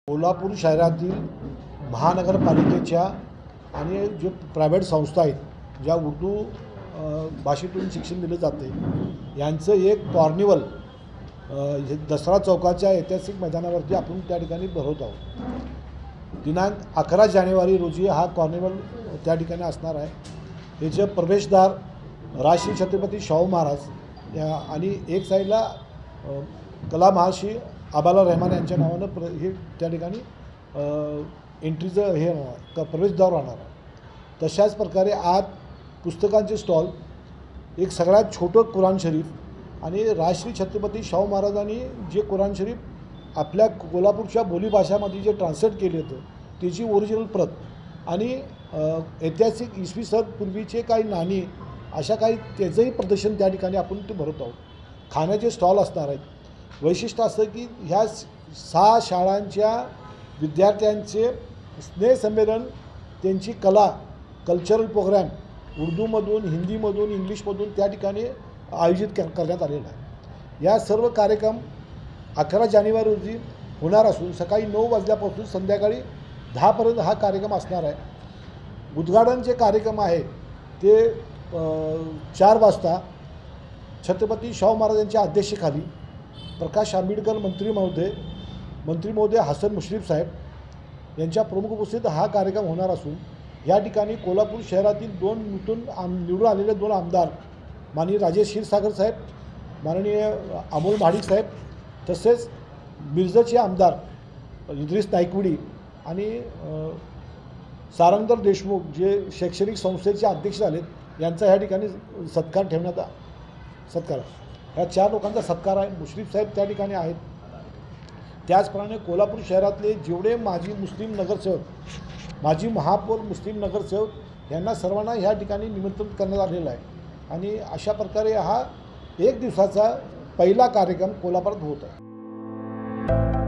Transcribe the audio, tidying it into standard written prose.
कोल्हापूर शहरातील महानगरपालिकेच्या आणि जे प्रायव्हेट संस्था आहेत ज्या उर्दू भाषेतून शिक्षण दिलं जाते यांचं एक कॉर्निवल दसरा चौकाच्या ऐतिहासिक मैदानावरती आपण त्या ठिकाणी भरवत आहोत। दिनांक 11 जानेवारी रोजी हा कॉर्निवल त्या ठिकाणी असणार आहे। याचे प्रवेशद्वार राजश्री छत्रपती शाहू महाराज आणि एक साईडला कला महर्षी आबाला रहमान यांच्या नावानं हे त्या ठिकाणी एंट्रीचं हे प्रवेशद्वार राहणार आहे। तशाच प्रकारे आज पुस्तकांचे स्टॉल, एक सगळ्यात छोटं कुराण शरीफ आणि राजश्री छत्रपती शाहू महाराजांनी जे कुराण शरीफ आपल्या कोल्हापूरच्या बोलीभाषामध्ये जे ट्रान्सलेट केले होतं त्याची ओरिजिनल प्रत आणि ऐतिहासिक इसवी सन पूर्वीचे काही नाणी अशा काही त्याचंही प्रदर्शन त्या ठिकाणी आपण ते भरत आहोत। खाण्याचे स्टॉल असणार आहेत। वैशिष्ट्य असं की ह्या 6 शाळांच्या विद्यार्थ्यांचे स्नेहसंमेलन, त्यांची कला, कल्चरल प्रोग्रॅम उर्दूमधून, हिंदीमधून, इंग्लिशमधून त्या ठिकाणी आयोजित करण्यात आलेला आहे। या सर्व कार्यक्रम 11 जानेवारी रोजी होणार असून सकाळी 9 वाजल्यापासून संध्याकाळी 10 पर्यंत हा कार्यक्रम असणार आहे। उद्घाटनचे कार्यक्रम आहे ते 4 वाजता छत्रपती शाहू महाराजांच्या अध्यक्षतेखाली प्रकाश आंबेडकर मंत्री महोदय हसन मुश्रीफ साहेब यांच्या प्रमुख उपस्थितीत हा कार्यक्रम होणार असून या ठिकाणी कोल्हापूर शहरातील निवडून आलेले 2 आमदार माननीय राजेश क्षीरसागर साहेब, माननीय अमोल महाडिक साहेब, तसेच मिरजचे आमदार इद्रिस नाईकवडी आणि सारंगधर देशमुख जे शैक्षणिक संस्थेचे अध्यक्ष झालेत यांचा ह्या ठिकाणी सत्कार आहे। ह्या 4 लोकांचा सत्कार आहे। मुश्रीफ साहेब त्या ठिकाणी आहेत। त्याचप्रमाणे कोल्हापूर शहरातले जेवढे माजी मुस्लिम नगरसेवक, माजी महापौर मुस्लिम नगरसेवक यांना सर्वांना ह्या ठिकाणी निमंत्रित करण्यात आलेलं आहे आणि अशा प्रकारे हा 1 दिवसाचा पहिला कार्यक्रम कोल्हापुरात होत आहे।